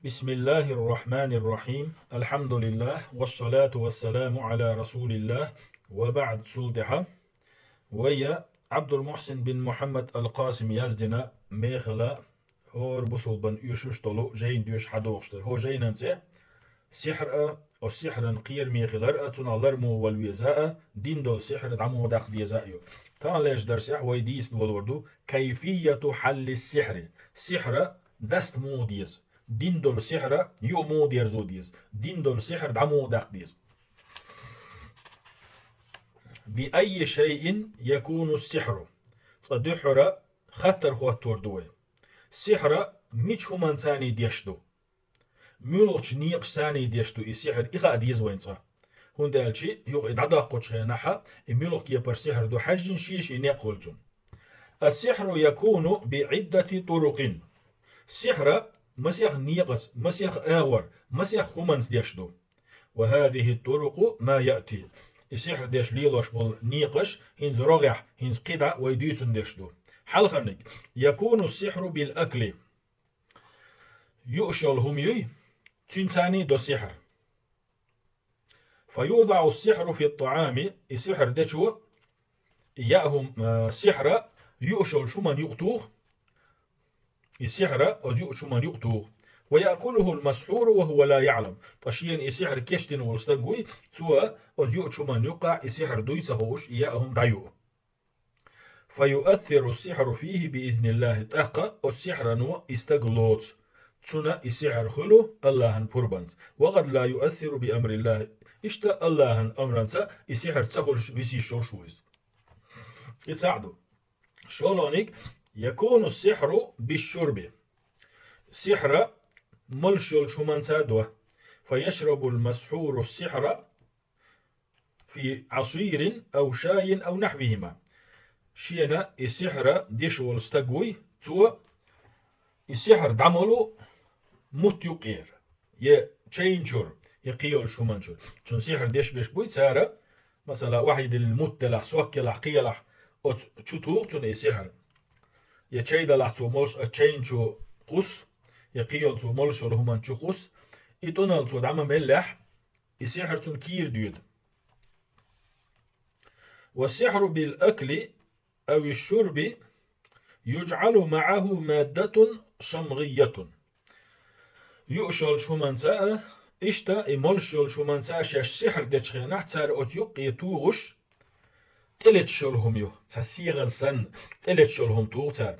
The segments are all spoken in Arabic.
بسم الله الرحمن الرحيم الحمد لله والصلاة والسلام على رسول الله وبعد سلطحة ويا عبد المحسن بن محمد القاسم يزدنا ميخلا هور بصل بن يشوش طلو جين ديوش حدوغشتر هو جين انسي سحر او سحر قير ميخلر اتنا لرمو والويزاء دين دول سحر دعمو داخل ديزايو تعال ليش درسح ويديس نولوردو كيفية حل السحر سحر دست مو ديز دين دول سحر يو مو ديرزو ديز دين دول سحر دعمو داخل ديز بأي شيء يكون السحر صدحر خطر هو التوردوه سحر مش هم انساني ديشدو مولوش نيق ساني ديشتو السحر إخا ديز وينصا هون دالشي يو إدعدا قوش نحا مولوك يبر سحر دو حجين شيش ينقلزون السحر يكون بعدة طرق سحر مسيح نيقس مسيح آور مسيح همانس ديشدو وهذه الطرق ما يأتي السحر ديش ليلوش بول نيقش هنز رغح هنز قدع ويديسون ديشدو حال خرنك يكون السحر بالأكل يؤشل هميوي تنساني دو السحر فيوضع السحر في الطعام السحر ديشو يأهم سحر يؤشل شمان يقتوخ السحر أزيء شمان يقتوخ ويأكله المسحور وهو لا يعلم طشين السحر كشتن والستقوي سوى أزيء شمان يقع السحر دويسهوش يأهم دايو فيؤثر السحر فيه بإذن الله تأقى السحر نو استقلوت تسنى السحر خلو الله بربانز وقد لا يؤثر بأمر الله اشتا الله أمرانسا السحر تسخلش بسي شوشوز يتساعدوا شولونيك يكون السحر بالشرب سحر ملشل شمان سادوه فيشرب المسحور السحر في عصير أو شاي أو نحوهما شينا السحر ديشول استقوي تو السحر دعملو مت يقير يه تشينشور يقيول شمانشور تون سحر ديش بيش بوي سارة مثلا واحد المت لح سوك لح قي لح او تشوتوق تون السحر يتشيد لح تو مولش تشينشو قوس يقيول تو مولشو لهمان شو قوس يتونال تو دعم ملح السحر تون كير ديود والسحر بالأكل أو الشرب يجعل معه مادة صمغية يؤشل شمانساء إشتا إمولشل شمانساء شاش سحر دتشخينح تسار أتيوق يتوغش تلتشلهم يو تسيغ سن تلتشلهم توغتار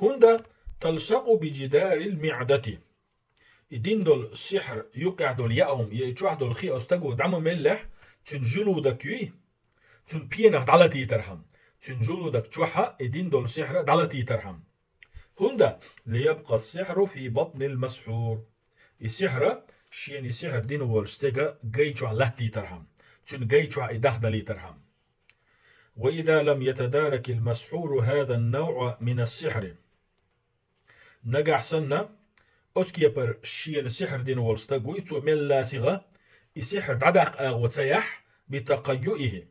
هندا تلصق بجدار المعدة إدين دول السحر يقع دول يأهم يتشوح دول خي أستقو دعم ملح تنجلو دكيوي تن بينا دالتي ترحم تنجلو دك تشوحا إدين دول السحر دالتي ترحم هندا ليبقى السحر في بطن المسحور السحر شين السحر دين والستيغا جيتشوا لاتي ترحم تن جيتشوا إدخدلي ترحم وإذا لم يتدارك المسحور هذا النوع من السحر نجح سنة أسكي بر شين السحر دين والستيغوي تو ملا صيغة السحر دعدق وتسيح بتقيؤه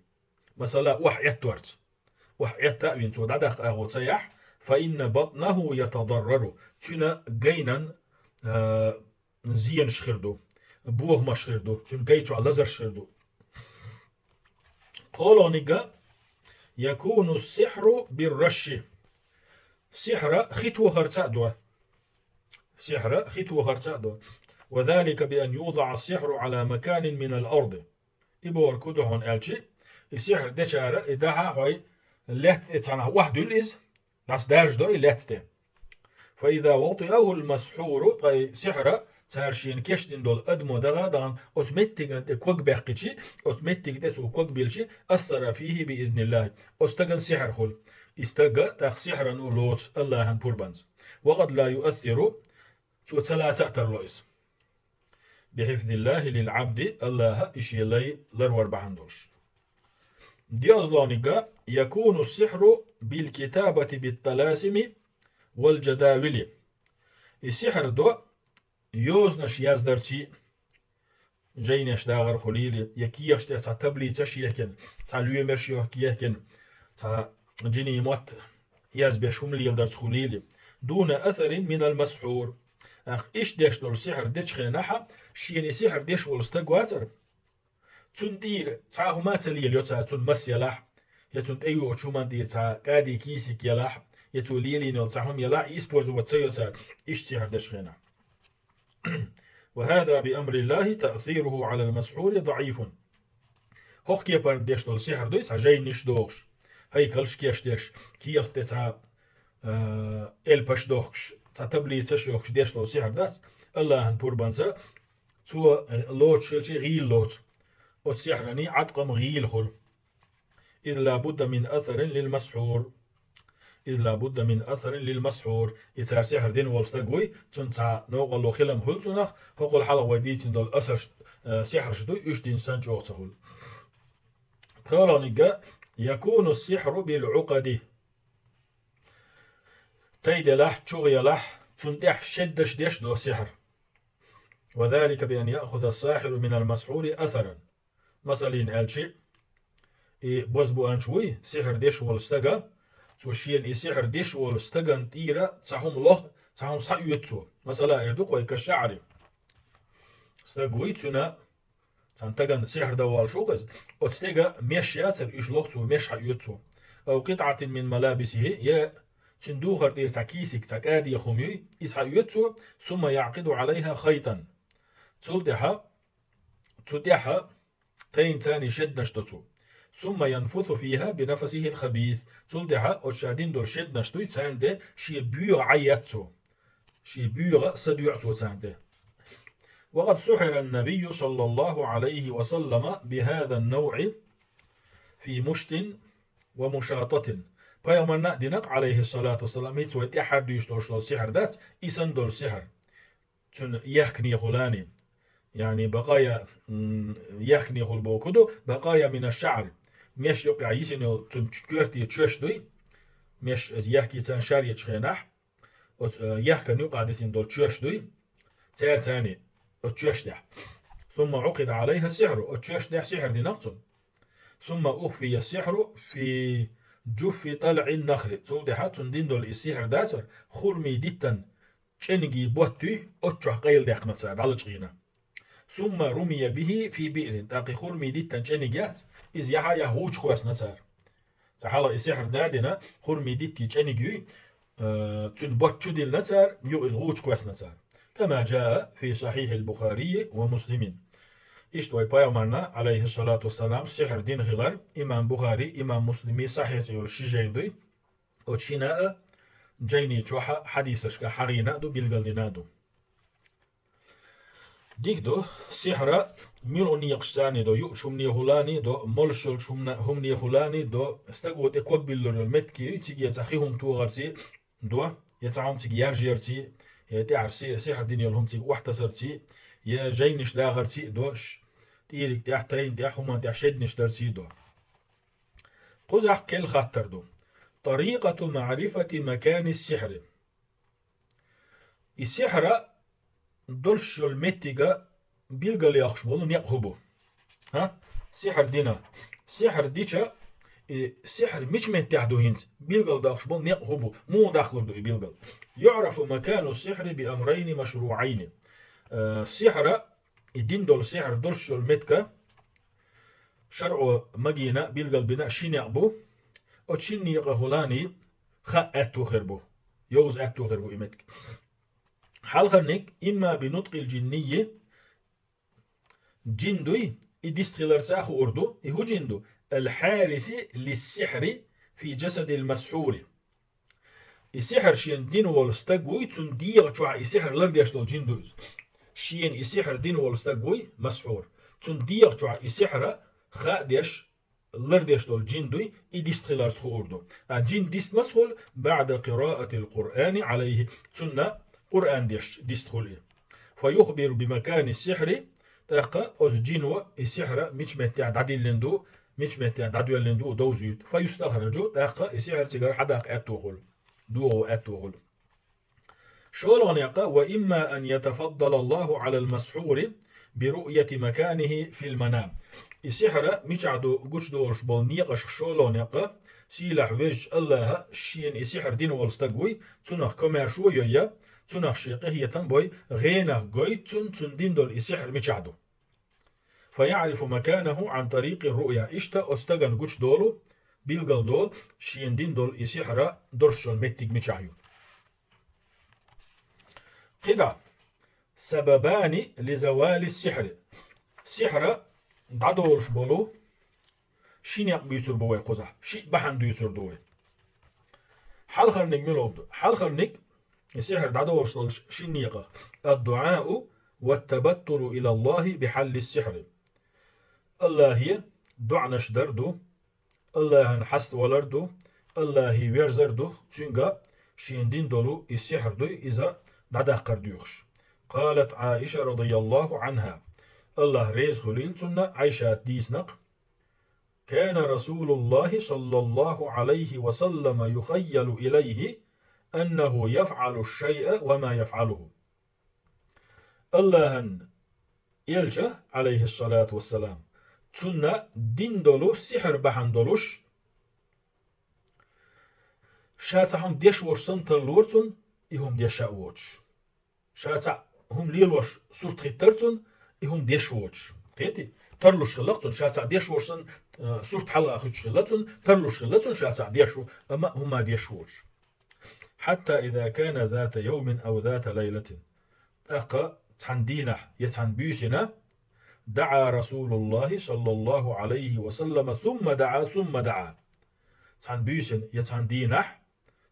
مثلا وح يتورت وح يتأوين تو دعدق وتسيح فإن بطنه يتضرر تنا جينا زين شخردو بوه ما شخردو تن جيتو على لزر شخردو قولوا نجا يكون السحر بالرش سحر ختو خرتادو سحر ختو خرتادو وذلك بأن يوضع السحر على مكان من الأرض يبور كدهون ألشي السحر دشارة إداها هاي لهت اتانا واحد الإز das ders do ilette. فإذا وطئه المسحور طي سحر سارشين كشتن دول أدمو دغادان أسمتك كوك بحقشي أسمتك دسو كوك بيلشي أثر فيه بإذن الله أستغن سحر خل استغى تاخ سحر نولوت الله بوربانز وقد لا يؤثر سو ثلاثة ترلويس بحفظ الله للعبد الله إشي لي لرور بحندوش ديازلونيكا يكون السحر بالكتابة بالطلاسم والجداول السحر دو يوزنش يزدرتي جينش داغر خليل يكيخش تا تبلي تشيكن تا ليمرش يحكيكن تا جيني موت يزبشهم لي يلدرت خليل دون أثر من المسحور إيش ديش دول سحر ديش خيناحا شين سحر ديش والستقواتر تون دير تعاهو ما تليل يوتا تون مس يلاح يتون أيو شومان دير تا قادي كيسك يلاح يتو ليلين يلتعهم يلاح إسبوز وتسيوتا إيش سحر ديش خينا وهذا بأمر الله تأثيره على المسحور ضعيف هوخ كيبر ديش دول سحر دويت عجين نش دوغش هاي كلش كيش ديش كيخ تتعا باش دوغش تبلي تشوخش ديش دول سحر داس الله هن بوربانسا تو لوت شلشي غيل لوت والسحرني عدقم غيل خل إذ لابد من أثر للمسحور إذ لابد من أثر للمسحور يتعر سحر دين والستقوي تنتع نوغلو خلم خل تنخ هقول حلق ويديتين دول أثر سحر شدوي إيش دين سنجوغ تخل قالوا يكون السحر بالعقد تيد لح تشغي لح تنتح شدش ديش دو سحر وذلك بأن يأخذ الساحر من المسحور أثرا مثلا هالشيء بوزبو أنشوي سحر ديش والستقى توشين سحر ديش والستقى نتيرا تساهم الله تساهم صعيوتو مثلا يدوق ويكشعري استقوي تنا تنتقن سحر دوال شوغز وتستقى مش ياتر إيش لغتو مش حيوتو أو قطعة من ملابسه يا تندوخر دير تاكيسك تاكادي خميوي إس حيوتو ثم يعقد عليها خيطا توديها تين تاني شد نشتتو ثم ينفث فيها بنفسه الخبيث توديها وشادين دور شد نشتوي تانده شي بيغ عياتو شي بيغ صديعتو تانده وقد سحر النبي صلى الله عليه وسلم بهذا النوع في مشت ومشاطة فيومنا دينك عليه الصلاة والسلام يتويت أحد يشتوش السحر دات إسان دول سحر تن يخني غلاني يعني بقايا يخني غل بوكدو بقايا من الشعر مش يقع يسنو تن تكرتي تششدوي مش يحكي تان شاري تشخينح يحكي يقع ديسن دول تششدوي تير تاني تششدح ثم عقد عليها السحر تششدح سحر دي نقصن ثم أخفي السحر في جف طلع النخل توضح تندين دول السحر داسر خرمي ديتن تشنجي بوتي أتشح قيل ديق نتساعد على تشغينا ثم رمي به في بئر تاقي خرمي ديتن تشنجيات إذ يحا يهوج خواس نتسار تحالا السحر دادنا خرمي ديتي تشنجي تن بوتشو ديل نتسار يو إذ هوج خواس نتسار كما جاء في صحيح البخاري ومسلم إشتوي بايومرنا عليه الصلاة والسلام سحر دين غير إمام بخاري إمام مسلمي صحيح يقول شيجين دوي وتشيناء جيني توحا حديثش حرينا دو بيلغل دينادو ديك دو سحر ميلوني يقشتاني دو يؤشمني هولاني دو ملشل همني هولاني دو استقوت اكوك بيلور المتكي تيجي يتخيهم توغرتي دو يتعهم تيجي يرجيرتي يتعرسي سحر دين يلهم تيجي واحتسرتي يا جينش داغرتي دوش تيرك تحتين تحهما تحشدنش درتي دو قزح كل خاطر دو طريقة معرفة مكان السحر السحر دولش المتيجا بيلقى لي أخشبون يقهبو ها سحر دينا سحر ديشا السحر مش متعدو هنز بيلقى داخشبون يقهبو مو داخل دو بيلقى يعرف مكان السحر بأمرين مشروعين السحر الدين دول السحر دولش المتكا شرع مجينا بيلقى البناء شين يقبو وتشيني غهولاني خا أتو خربو يوز أتو خربو إمتك حال خرنك إما بنطق الجنية جندوي إدستغلر ساخو أردو إهو جندو الحارس للسحر في جسد المسحور السحر شين دين والستقوي تنديغ شوع السحر لرديش دول جندوز شين السحر دين والستقوي مسحور تنديغ شوع السحر خاديش لرديش دول جندوي إدستغلر ساخو أردو جن ديست مسحول بعد قراءة القرآن عليه تنا قرآن ديستخولي فيخبر بمكان السحر تاقا أوز جينوا السحر مش متعد عديل لندو مش متعد عدوال لندو دوزيد فيستخرجوا تاقا السحر سيجار حداق أتوغل دوغو أتوغل شولون يقا وإما أن يتفضل الله على المسحور برؤية مكانه في المنام السحر مش عدو قش دورش بالنيقش شولون يقا سيلا حويج الله شين السحر دين والستقوي تنخ كمير شوية تنخ شيقه هي تنبوي غينخ قويت تندين دول السحر مشعدو فيعرف مكانه عن طريق الرؤيا إشتا أستغن قوش دولو بيلغل دول شيندين دول السحر درشل متك مشعيو قدا سببان لزوال السحر سحر دادولش بولو شين يق بيسر بوي قزح شي بحن ديسر دوي حال خرنك ملوبدو حال خرنك السحر دادولش شين يق الدعاء والتبتل إلى الله بحل السحر الله هي دعنش دردو الله نحست ولردو الله يرزردو تنغا شيندين دولو السحر دو إذا دادا قرديوخش قالت عائشة رضي الله عنها الله ريز خليل سنة عائشة ديسنق كان رسول الله صلى الله عليه وسلم يخيل إليه أنه يفعل الشيء وما يفعله الله يلجأ عليه الصلاة والسلام سنة دين دولو سحر بحن دولوش شاتهم ديش ورسن تلورتون إهم ديش أوش شاتا هم ليلوش صورت خيترتون إهم ديش ووش تيتي ترلوش خلقتون شاتا ديش ورسن صورت حلقة خيتش خلقتون ترلوش خلقتون شاتا ديش أما هما ديش ووش حتى إذا كان ذات يوم أو ذات ليلة أقا تحندينه يتحن بيسنا دعا رسول الله صلى الله عليه وسلم ثم دعا تحن بيسن يتحن دينه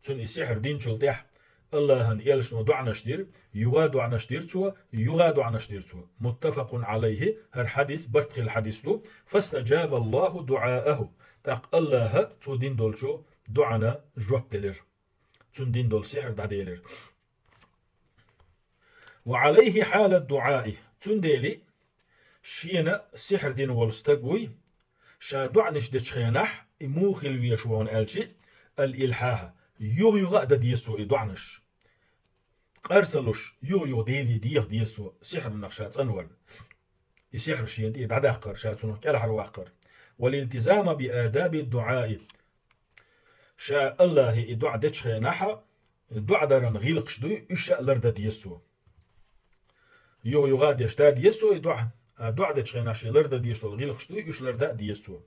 تن السحر دين شلتح الله هن يلش دعنا شدير يغادو عنا شدير تو يغادو عنا شدير تو متفق عليه الحديث برتخ الحديث له فاستجاب الله دعاءه تاق الله تو دين دولشو دعنا جواب دلر تن دين دول سحر داديلر وعليه حال الدعاء تن ديلي شينا سحر دين والستقوي شا دعنش دتشخينح موخل ويشوون الشي الإلحاها يغ دا ديسو دعنش قرسلوش يغ ديلي ديسو سحر النقشات انول يسحر شين دي دعاقر شاتونو كالحر واقر والالتزام بآداب الدعاء شا الله دعا دتشخينح دعا دارن غيلقش دو إشا لرد ديسو يغ ديشتا ديسو دعا دتشخينح لرد ديسو غيلقش دو إش لرد ديسو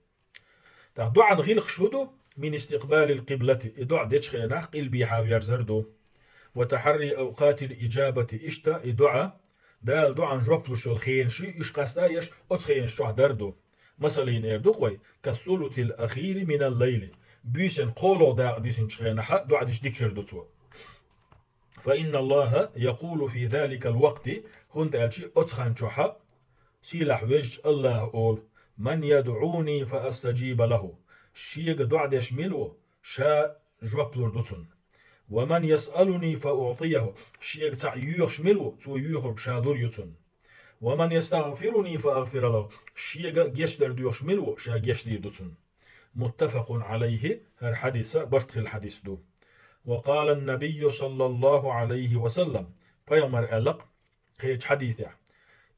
دعا غيلقش دو من استقبال القبلة إدعى ديشخيناح قلبي حاوير زردو وتحري أوقات الإجابة إشتا إدعى دال دعا نجوبلوش الخينشي إش قاستايش أتخينش شوح دردو مثلا إردو قوي كالثلث الأخير من الليل بيسن قولو دا ديسن شخيناح دعا ديش ديكشر دوتو فإن الله يقول في ذلك الوقت هند ألشي أتخان شوحا سيلح وجه الله أقول من يدعوني فأستجيب له شيء دعا ديش ملو شا جوابلور دوتون ومن يسألني فأعطيه شيء تاع يوخش ملو تو يوخر شادور يوتون ومن يستغفرني فأغفر له شيء جيشدر ديوخش ملو شا جيشدير دوتون متفق عليه الحديث برتخ الحديث دو وقال النبي صلى الله عليه وسلم فيمر ألق قيج حديثه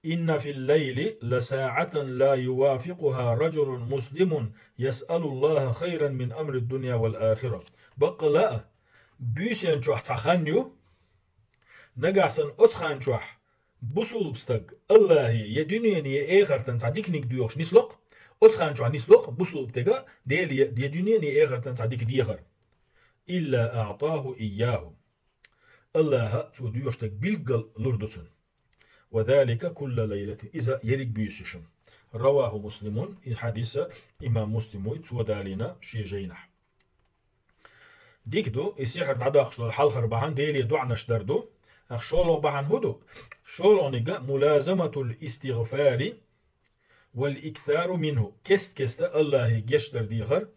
إن في الليل لساعة لا يوافقها رجل مسلم يسأل الله خيرا من أمر الدنيا والآخرة بقى لا بيسين شوح تخانيو نقعسن أتخان شوح بسول بستق الله يدنيني آخر تنصديك نيك ديوخش نسلق أتخان شوح نسلق بسول بتقى دي يدنيني آخر تنصديك ديخر إلا أعطاه إياه الله تو ديوشتك بيلقل لردتن وذلك كل ليلة إذا يريك بيسشن رواه مسلم حديث إمام مسلم تودالنا شي جينح ديك دو السحر بعد أخشل الحلخر بحان ديلي دعنش دردو أخشولو بحان هدو شولو نقا ملازمة الاستغفار والإكثار منه كست الله جشتر ديخر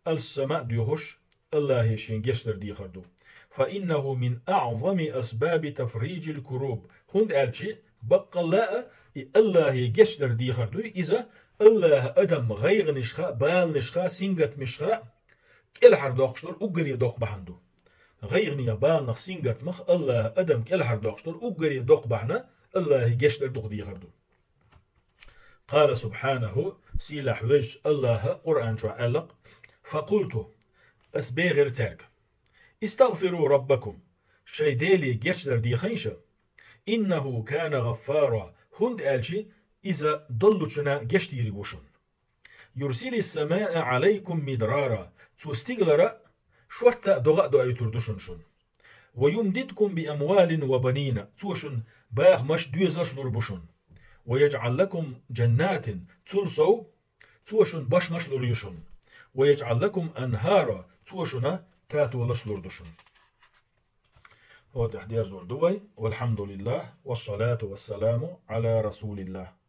السماء ديوهش الله شين جشتر ديخر دو فإنه من أعظم أسباب تفريج الكروب هند ألشي بقى لا الله يجشدر دي خردو إذا الله أدم غير نشخا بال نشخا سينغت مشخا كل حر دوخشتر أجري دوخ بحندو غير نيا بال نخ سينغت مخ الله أدم كل حر دوخشتر أجري دوخ بحنا الله يجشدر دوخ دي خردو قال سبحانه سيلح وجه الله قرآن شو علق فقلت أسبيغر تاك استغفروا ربكم شي ديلي جيشدر دي خيشة إنه كان غفارا هند آلشي إذا ضلتنا جشتيري وشن يرسل السماء عليكم مدرارا تستغلر شورتا دغا دو أيتردشن شن ويمددكم بأموال وبنين توشن باغ مش دوزش لربشن ويجعل لكم جنات تلصو توشن باش مش لريشن ويجعل لكم أنهارا توشن تاتو لش لردشن. واضح دير زور دوي والحمد لله والصلاة والسلام على رسول الله.